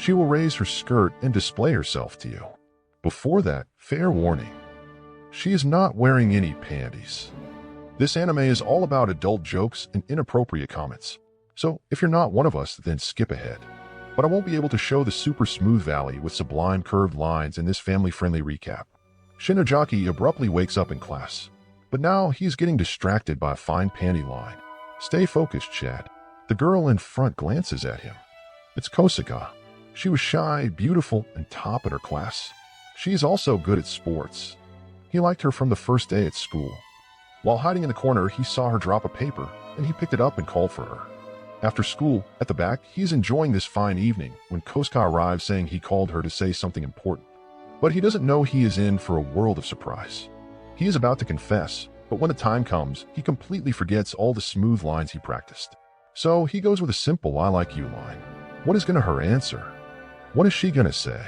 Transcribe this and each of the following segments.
She will raise her skirt and display herself to you. Before that, fair warning. She is not wearing any panties. This anime is all about adult jokes and inappropriate comments. So, if you're not one of us, then skip ahead. But I won't be able to show the super smooth valley with sublime curved lines in this family-friendly recap. Shinojaki abruptly wakes up in class. But now he's getting distracted by a fine panty line. Stay focused, Chad. The girl in front glances at him. It's Kosa-ka. She was shy, beautiful, and top at her class. She's also good at sports. He liked her from the first day at school. While hiding in the corner, he saw her drop a paper, and he picked it up and called for her. After school, at the back, he's enjoying this fine evening when Kosa-ka arrives saying he called her to say something important. But he doesn't know he is in for a world of surprise. He is about to confess, but when the time comes, he completely forgets all the smooth lines he practiced. So he goes with a simple "I like you" line. What is her answer? What is she gonna say?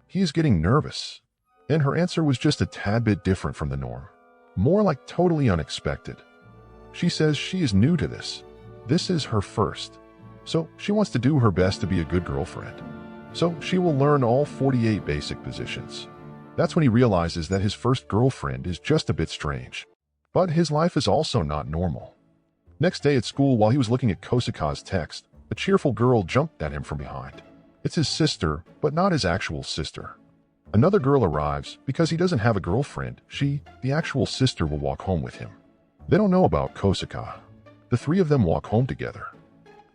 He is getting nervous. And her answer was just a tad bit different from the norm. More like totally unexpected. She says she is new to this. This is her first. So she wants to do her best to be a good girlfriend. So she will learn all 48 basic positions. That's when he realizes that his first girlfriend is just a bit strange. But his life is also not normal. Next day at school, while he was looking at Kosa-ka's text, a cheerful girl jumped at him from behind. It's his sister, but not his actual sister. Another girl arrives. Because he doesn't have a girlfriend, she, the actual sister, will walk home with him. They don't know about Kosa-ka. The three of them walk home together.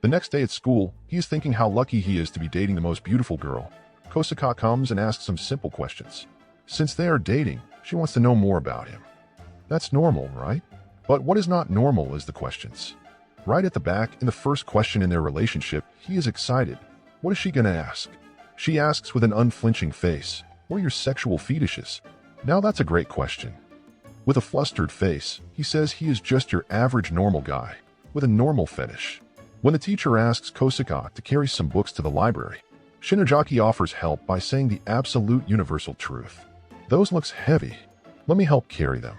The next day at school, he is thinking how lucky he is to be dating the most beautiful girl. Kosa-ka comes and asks some simple questions. Since they are dating, she wants to know more about him. That's normal, right? But what is not normal is the questions. Right at the back, in the first question in their relationship, he is excited. What is she gonna ask? She asks with an unflinching face, "What are your sexual fetishes?" Now that's a great question. With a flustered face, he says he is just your average normal guy, with a normal fetish. When the teacher asks Kosa-ka to carry some books to the library, Shinojaki offers help by saying the absolute universal truth. Those looks heavy. Let me help carry them.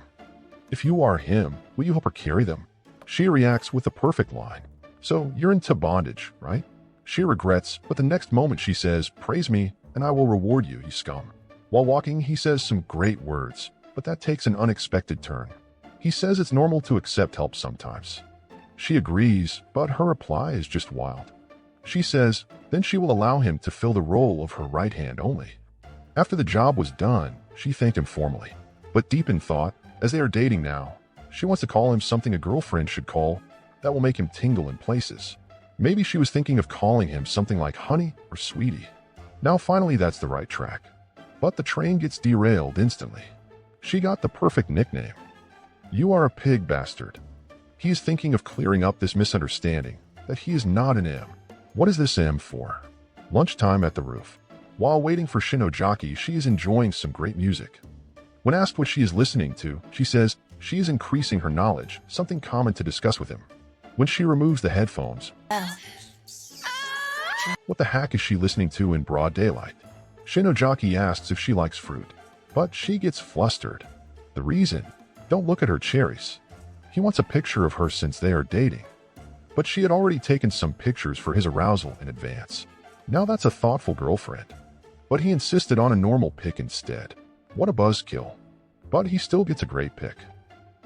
If you are him, will you help her carry them? She reacts with the perfect line. So you're into bondage, right? She regrets, but the next moment she says, "Praise me, and I will reward you, you scum." While walking, he says some great words, but that takes an unexpected turn. He says it's normal to accept help sometimes. She agrees, but her reply is just wild. She says, then she will allow him to fill the role of her right hand only. After the job was done, she thanked him formally. But deep in thought, as they are dating now, she wants to call him something a girlfriend should call that will make him tingle in places. Maybe she was thinking of calling him something like honey or sweetie. Now finally that's the right track. But the train gets derailed instantly. She got the perfect nickname. You are a pig bastard. He is thinking of clearing up this misunderstanding, that he is not an M. What is this M for? Lunchtime at the roof. While waiting for Shinojaki, she is enjoying some great music. When asked what she is listening to, she says she is increasing her knowledge, something common to discuss with him. When she removes the headphones, what the heck is she listening to in broad daylight? Shinojaki asks if she likes fruit, but she gets flustered. The reason? Don't look at her cherries. He wants a picture of her since they are dating. But she had already taken some pictures for his arousal in advance. Now that's a thoughtful girlfriend. But he insisted on a normal pic instead. What a buzzkill. But he still gets a great pic.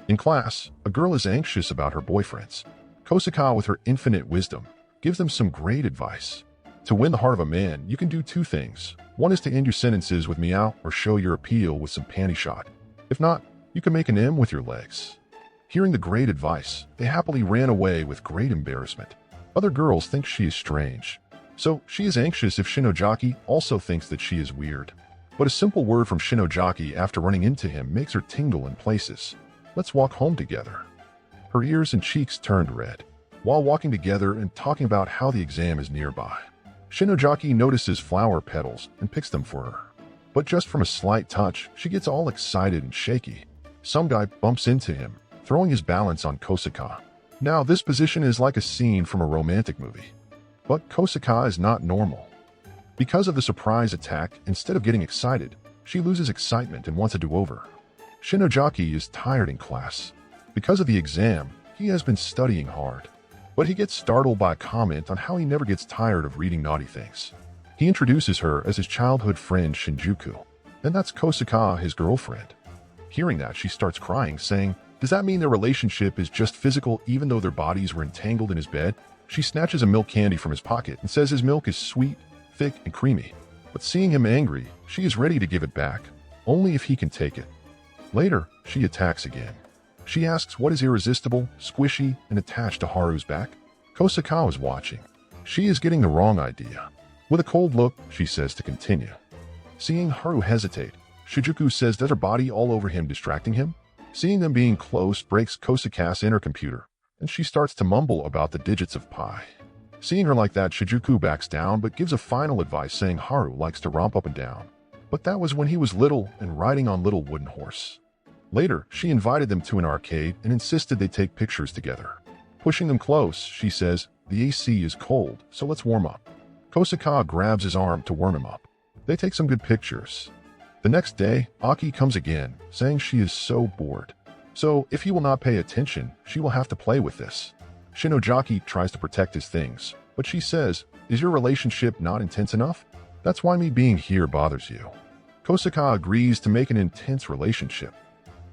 In class, a girl is anxious about her boyfriends. Kosa-ka, with her infinite wisdom, gives them some great advice. To win the heart of a man, you can do two things. One is to end your sentences with meow or show your appeal with some panty shot. If not, you can make an M with your legs. Hearing the great advice, they happily ran away with great embarrassment. Other girls think she is strange. So she is anxious if Shinojaki also thinks that she is weird. But a simple word from Shinojaki after running into him makes her tingle in places. Let's walk home together. Her ears and cheeks turned red. While walking together and talking about how the exam is nearby, Shinojaki notices flower petals and picks them for her. But just from a slight touch, she gets all excited and shaky. Some guy bumps into him, throwing his balance on Kosa-ka. Now this position is like a scene from a romantic movie. But Kosa-ka is not normal. Because of the surprise attack, instead of getting excited, she loses excitement and wants a do-over. Shinojaki is tired in class. Because of the exam, he has been studying hard. But he gets startled by a comment on how he never gets tired of reading naughty things. He introduces her as his childhood friend Shinjuku, and that's Kosa-ka, his girlfriend. Hearing that, she starts crying, saying, "Does that mean their relationship is just physical even though their bodies were entangled in his bed?" She snatches a milk candy from his pocket and says his milk is sweet, thick, and creamy. But seeing him angry, she is ready to give it back, only if he can take it. Later, she attacks again. She asks what is irresistible, squishy, and attached to Haru's back. Kosa-ka is watching. She is getting the wrong idea. With a cold look, she says to continue. Seeing Haru hesitate, Shinjuku says that her body all over him distracting him. Seeing them being close breaks Kosa-ka's inner computer, and she starts to mumble about the digits of pi. Seeing her like that, Shinjuku backs down but gives a final advice saying Haru likes to romp up and down. But that was when he was little and riding on little wooden horse. Later, she invited them to an arcade and insisted they take pictures together. Pushing them close, she says, "The AC is cold, so let's warm up." Kosa-ka grabs his arm to warm him up. They take some good pictures. The next day, Aki comes again, saying she is so bored. So, if he will not pay attention, she will have to play with this. Shinojaki tries to protect his things, but she says, "Is your relationship not intense enough? That's why me being here bothers you." Kosa-ka agrees to make an intense relationship.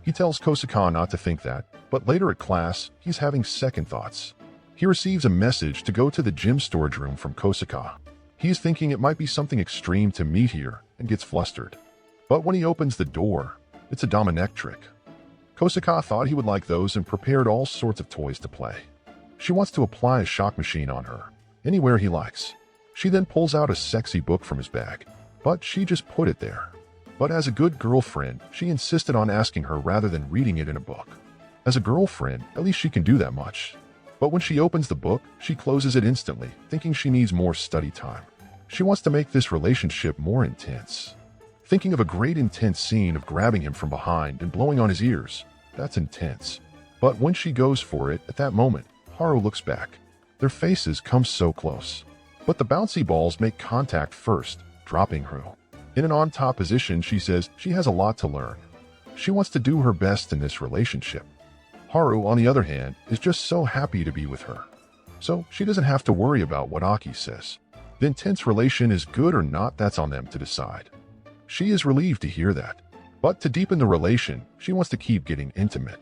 He tells Kosa-ka not to think that, but later at class, he's having second thoughts. He receives a message to go to the gym storage room from Kosa-ka. He is thinking it might be something extreme to meet here and gets flustered. But when he opens the door, it's a dominatrix. Kosa-ka thought he would like those and prepared all sorts of toys to play. She wants to apply a shock machine on her, anywhere he likes. She then pulls out a sexy book from his bag, but she just put it there. But as a good girlfriend, she insisted on asking her rather than reading it in a book. As a girlfriend, at least she can do that much. But when she opens the book, she closes it instantly, thinking she needs more study time. She wants to make this relationship more intense. Thinking of a great intense scene of grabbing him from behind and blowing on his ears, that's intense. But when she goes for it, at that moment, Haru looks back. Their faces come so close. But the bouncy balls make contact first, dropping Haru. In an on-top position, she says she has a lot to learn. She wants to do her best in this relationship. Haru, on the other hand, is just so happy to be with her. So she doesn't have to worry about what Aki says. The intense relation is good or not, that's on them to decide. She is relieved to hear that. But to deepen the relation, she wants to keep getting intimate.